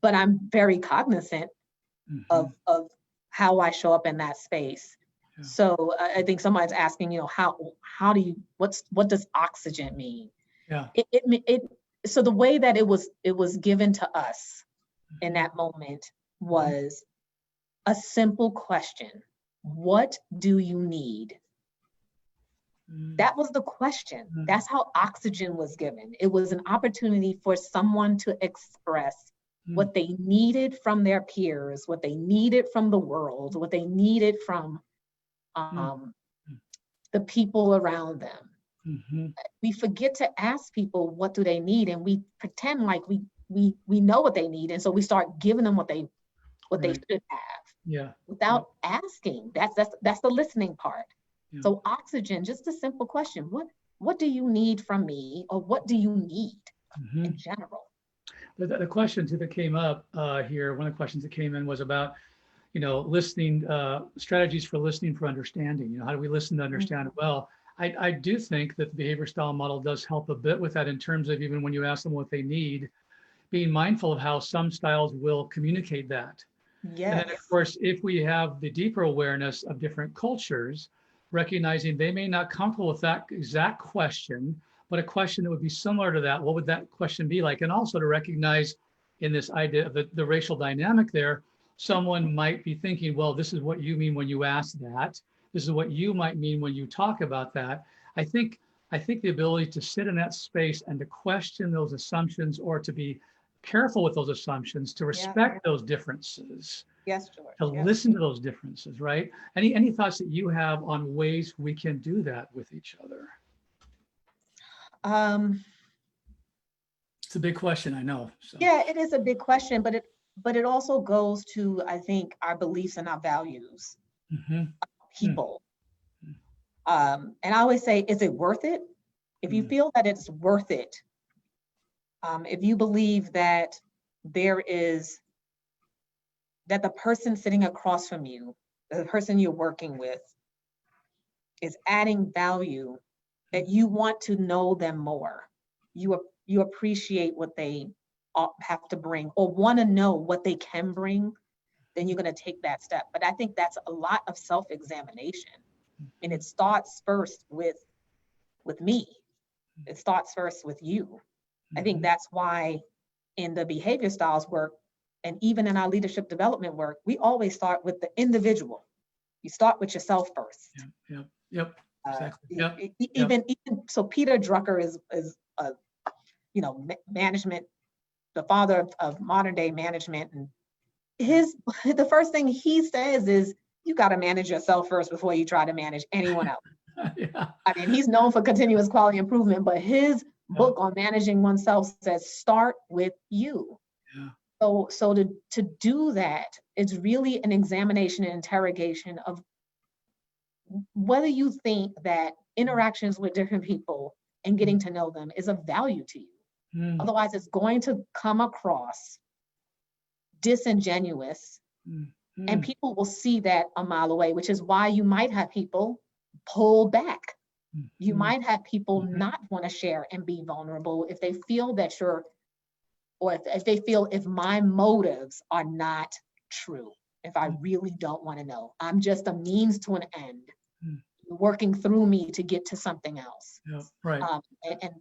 but I'm very cognizant of how I show up in that space. So I think someone's asking, you know, how do you, what does oxygen mean? So the way that it was given to us in that moment was a simple question: what do you need? That was the question. That's how oxygen was given. It was an opportunity for someone to express what they needed from their peers, what they needed from the world, what they needed from the people around them. We forget to ask people what do they need, and we pretend like we know what they need, and so we start giving them what they should have. Without asking. That's the listening part. So oxygen, just a simple question: what do you need from me, or what do you need in general? The question that came up here, one of the questions that came in was about, you know, listening, strategies for listening for understanding. You know, how do we listen to understand well? I do think that the behavior style model does help a bit with that, in terms of even when you ask them what they need, being mindful of how some styles will communicate that. And then, of course, if we have the deeper awareness of different cultures, recognizing they may not comfortable with that exact question, but a question that would be similar to that, what would that question be like? And also to recognize in this idea of the racial dynamic there, someone might be thinking, well, this is what you mean when you ask that. This is what you might mean when you talk about that. I think the ability to sit in that space and to question those assumptions, or to be careful with those assumptions, to respect those differences, Yes, George. to listen to those differences, right? Any thoughts that you have on ways we can do that with each other? It's a big question, I know. So. Yeah, it is a big question, but it also goes to, I think, our beliefs and our values. People. And I always say, is it worth it? If you feel that it's worth it, if you believe that that the person sitting across from you, the person you're working with, is adding value, that you want to know them more, you appreciate what they have to bring, or want to know what they can bring, then you're going to take that step. But I think that's a lot of self-examination, and it starts first with me. It starts first with you. I think that's why in the behavior styles work, and even in our leadership development work, we always start with the individual. You start with yourself first. Yep. Exactly. Even so, Peter Drucker is management, the father of modern day management, and the first thing he says is, you got to manage yourself first before you try to manage anyone else. I mean, he's known for continuous quality improvement, but his book on managing oneself says, start with you. So to do that, it's really an examination and interrogation of whether you think that interactions with different people and getting to know them is of value to you. Otherwise, it's going to come across disingenuous, and people will see that a mile away, which is why you might have people pull back. You might have people not want to share and be vulnerable if they feel that if they feel, if my motives are not true, if I really don't want to know, I'm just a means to an end, working through me to get to something else. Right. And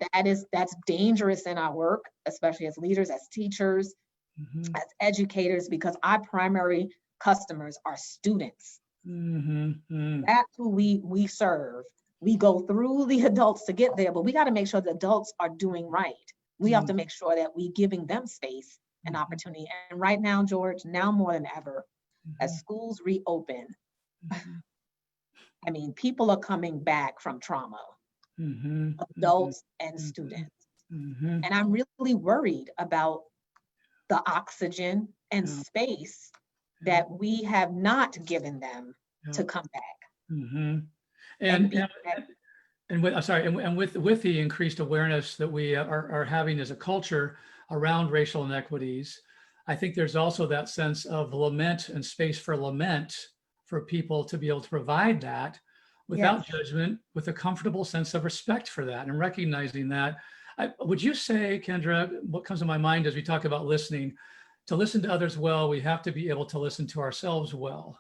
that's dangerous in our work, especially as leaders, as teachers, as educators, because our primary customers are students. That's who we serve. We go through the adults to get there, but we got to make sure the adults are doing right. We have to make sure that we're giving them space and opportunity. And right now, George, now more than ever, as schools reopen, I mean, people are coming back from trauma, adults and students. And I'm really worried about the oxygen and space that we have not given them to come back. And with the increased awareness that we are having as a culture around racial inequities, I think there's also that sense of lament and space for lament for people to be able to provide that without judgment, with a comfortable sense of respect for that and recognizing that. Would you say, Kendra, what comes to my mind as we talk about listening, to listen to others well, we have to be able to listen to ourselves well.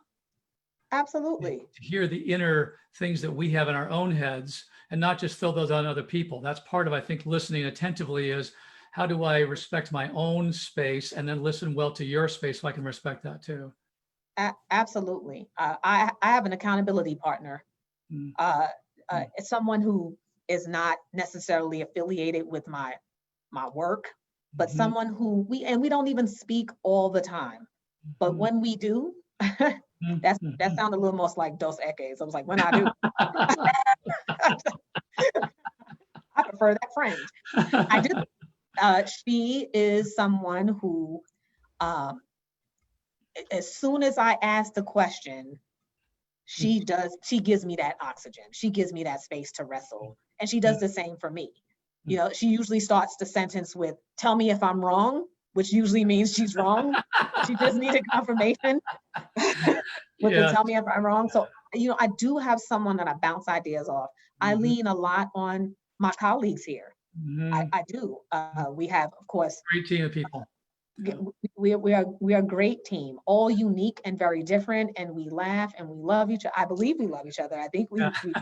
Absolutely. To hear the inner things that we have in our own heads and not just fill those on other people. That's part of, I think, listening attentively is, how do I respect my own space and then listen well to your space so I can respect that too? Absolutely. I have an accountability partner. It's someone who is not necessarily affiliated with my work, but someone who we don't even speak all the time. But when we do, that sounded a little more like Dos Equis. I was like, when I do, I prefer that friend. I do. She is someone who, as soon as I ask the question, she gives me that oxygen. She gives me that space to wrestle. And she does the same for me. You know, she usually starts the sentence with, tell me if I'm wrong, which usually means she's wrong. She just needed confirmation with the tell me if I'm wrong. So, you know, I do have someone that I bounce ideas off. I lean a lot on my colleagues here. I do. We have, of course, great team of people. We are a great team, all unique and very different, and we laugh and we love each other. I believe we love each other. I think we love each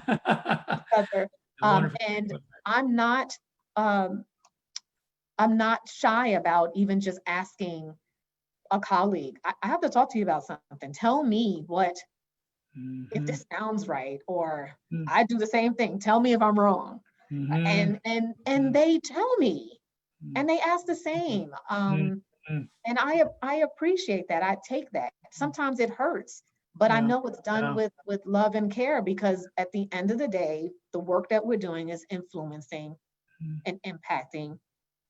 other. And I'm not shy about even just asking a colleague, I have to talk to you about something. Tell me what, if Mhm. this sounds right, or Mm. I do the same thing. Tell me if I'm wrong. Mhm. And they tell me, Mm. and they ask the same. Mm. Mm. And I appreciate that. I take that. Sometimes it hurts, but I Yeah. know it's done Yeah. with love and care, because at the end of the day, the work that we're doing is influencing Mm. and impacting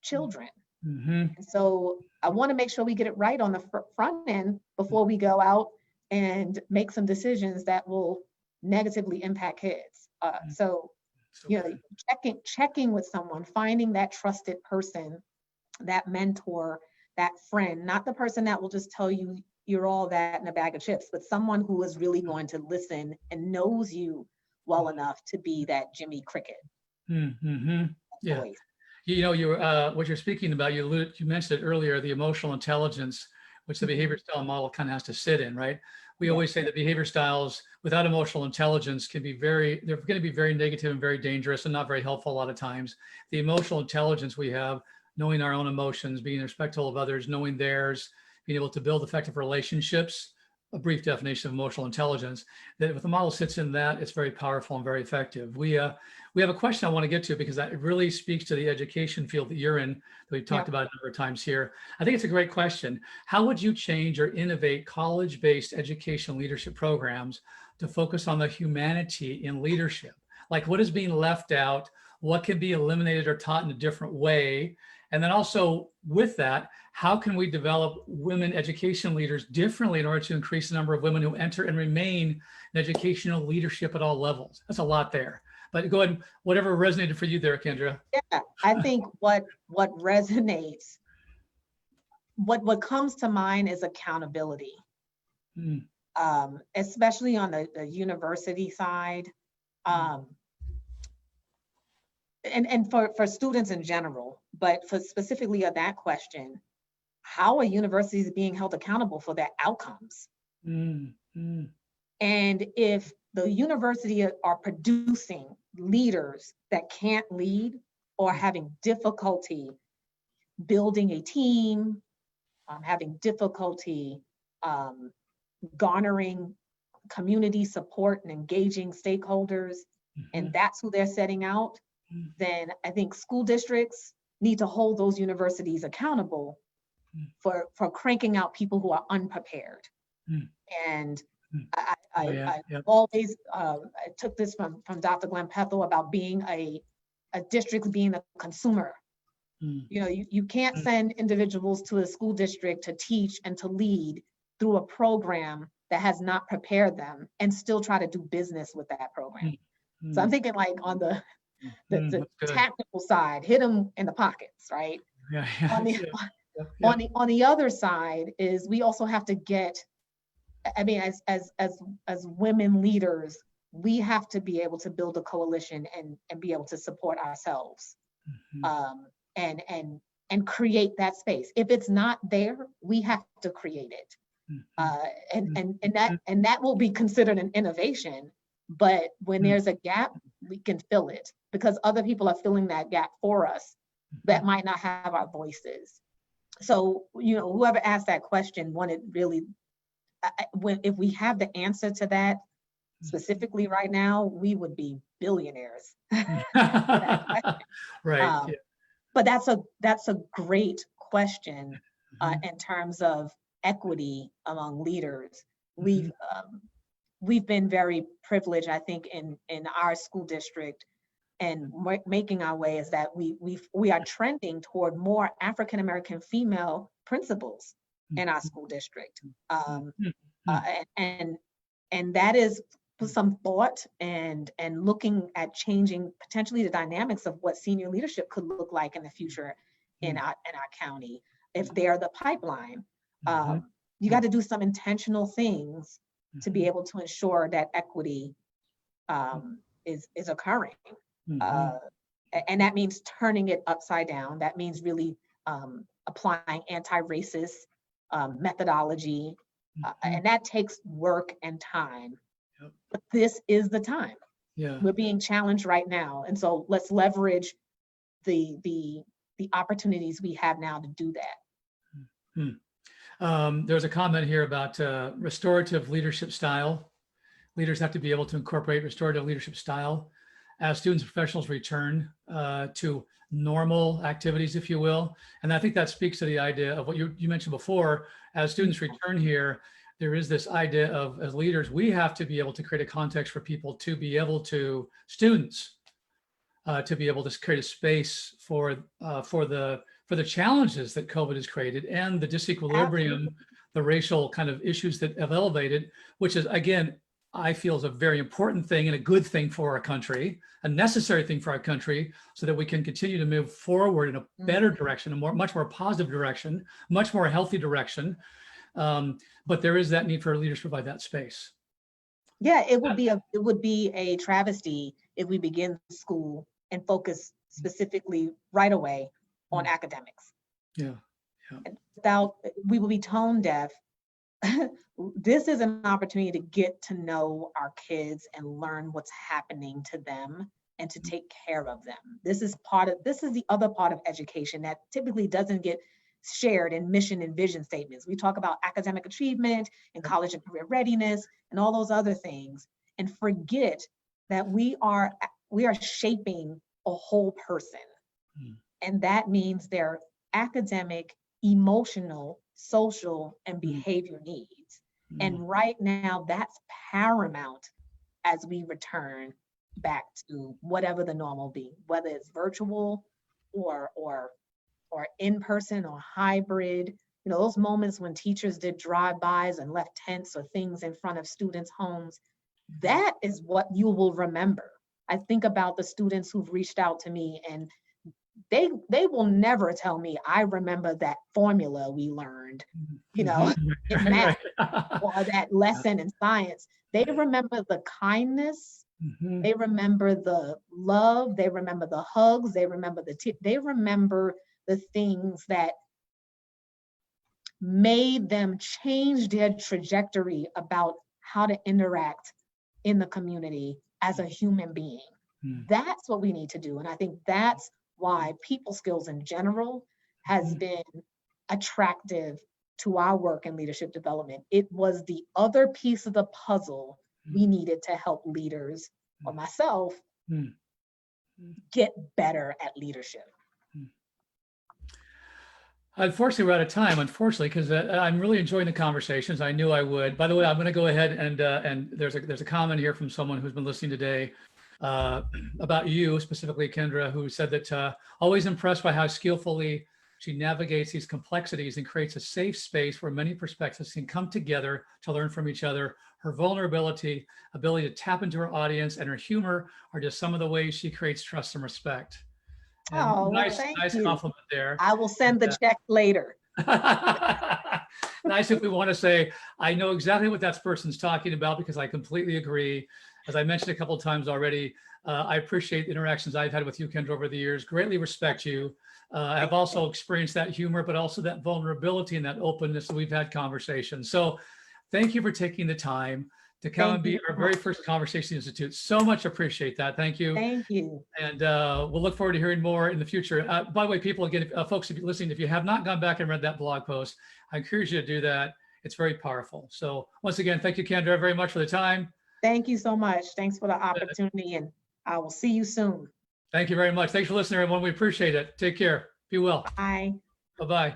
children. Mhm. And so I want to make sure we get it right on the front end before we go out and make some decisions that will negatively impact kids. So, So you know, good. checking with someone, finding that trusted person, that mentor, that friend, not the person that will just tell you you're all that in a bag of chips, but someone who is really going to listen and knows you well enough to be that Jimmy Cricket Mm-hmm. Yeah. voice. What you're speaking about, you mentioned it earlier, the emotional intelligence, which the behavior style model kind of has to sit in, right? We Yeah. always say that behavior styles without emotional intelligence they're going to be very negative and very dangerous and not very helpful a lot of times. The emotional intelligence we have, knowing our own emotions, being respectful of others, knowing theirs, being able to build effective relationships, a brief definition of emotional intelligence, that if the model sits in that, it's very powerful and very effective. We have a question I want to get to because that really speaks to the education field that you're in, that we've talked Yeah. about a number of times here. I think it's a great question. How would you change or innovate college-based education leadership programs to focus on the humanity in leadership? Like what is being left out? What can be eliminated or taught in a different way? And then also with that, how can we develop women education leaders differently in order to increase the number of women who enter and remain in educational leadership at all levels? That's a lot there. But go ahead, whatever resonated for you there, Kendra. Yeah. I think what resonates, what comes to mind is accountability. Mm. Especially on the university side. Um, and for students in general, but for specifically of that question, how are universities being held accountable for their outcomes? Mm. Mm. And if the university are producing leaders that can't lead or having difficulty building a team, having difficulty um, garnering community support and engaging stakeholders, and that's who they're setting out, then I think school districts need to hold those universities accountable for cranking out people who are unprepared. Mm. And Oh, yeah. I Yep. always I took this from Dr. Glenn Pethel about being a district being a consumer. Mm. You know, you can't send individuals to a school district to teach and to lead through a program that has not prepared them and still try to do business with that program. Mm. So I'm thinking like on the That's good. tactical side, hit them in the pockets, right? Yeah. Yeah. On the Yeah. Yeah. on the other side is we also have to get, I mean, as women leaders, we have to be able to build a coalition and be able to support ourselves, um, and create that space. If it's not there, we have to create it, and that will be considered an innovation. But when there's a gap, we can fill it because other people are filling that gap for us that might not have our voices. So, you know, whoever asked that question wanted really, if we have the answer to that specifically right now, we would be billionaires. Right. um, Yeah. but that's a great question in terms of equity among leaders. We've been very privileged, I think, in our school district, and making our way is that we are trending toward more African American female principals in our school district, and that is some thought and looking at changing potentially the dynamics of what senior leadership could look like in the future in our county. If they're the pipeline, you got to do some intentional things to be able to ensure that equity is occurring. And that means turning it upside down. That means really applying anti-racist methodology. And that takes work and time. But this is the time. Yeah. We're being challenged right now. And so let's leverage the opportunities we have now to do that. There's a comment here about restorative leadership style. Leaders have to be able to incorporate restorative leadership style as students and professionals return to normal activities, if you will. And I think that speaks to the idea of what you mentioned before. As students return here, there is this idea of, as leaders, we have to be able to create a context for people to be able to, students, to be able to create a space for the challenges that COVID has created and the disequilibrium, Absolutely. the racial kind of issues that have elevated, which is, again, I feel is a very important thing and a good thing for our country, a necessary thing for our country, so that we can continue to move forward in a better direction, a much more positive direction, much more healthy direction. But there is that need for leaders to provide that space. Yeah, it would be a travesty if we begin school and focus specifically right away on academics. Yeah. Without, we will be tone deaf. This is an opportunity to get to know our kids and learn what's happening to them and to take care of them. This is the other part of education that typically doesn't get shared in mission and vision statements. We talk about academic achievement and college and career readiness and all those other things, and forget that we are shaping a whole person. And that means their academic, emotional, social, and behavior needs. And right now, that's paramount as we return back to whatever the normal be, whether it's virtual or in person or hybrid. You know, those moments when teachers did drive-bys and left tents or things in front of students' homes, that is what you will remember. I think about the students who've reached out to me, and they will never tell me, I remember that formula we learned, you know, in math or that lesson in science. They remember the kindness, they remember the love, they remember the hugs, they remember they remember the things that made them change their trajectory about how to interact in the community as a human being. That's what we need to do. And I think that's why people skills in general has been attractive to our work in leadership development. It was the other piece of the puzzle we needed to help leaders, or myself, get better at leadership. Unfortunately, we're out of time, unfortunately, because I'm really enjoying the conversations. I knew I would. By the way, I'm going to go ahead and there's a comment here from someone who's been listening today about you, specifically Kendra, who said that always impressed by how skillfully she navigates these complexities and creates a safe space where many perspectives can come together to learn from each other. Her vulnerability, ability to tap into her audience, and her humor are just some of the ways she creates trust and respect. And Oh, nice you. compliment there. I will send the check later. Nice if we want to say, I know exactly what that person's talking about, because I completely agree. As I mentioned a couple of times already, I appreciate the interactions I've had with you, Kendra, over the years, greatly respect you. I've also experienced that humor, but also that vulnerability and that openness that we've had conversations. So thank you for taking the time to come and be our very first Conversation Institute. So much appreciate that. Thank you. Thank you. And we'll look forward to hearing more in the future. By the way, people, again, folks, if you're listening, if you have not gone back and read that blog post, I encourage you to do that. It's very powerful. So once again, thank you, Kendra, very much for the time. Thank you so much. Thanks for the opportunity, and I will see you soon. Thank you very much. Thanks for listening, everyone. We appreciate it. Take care. Be well. Bye. Bye-bye.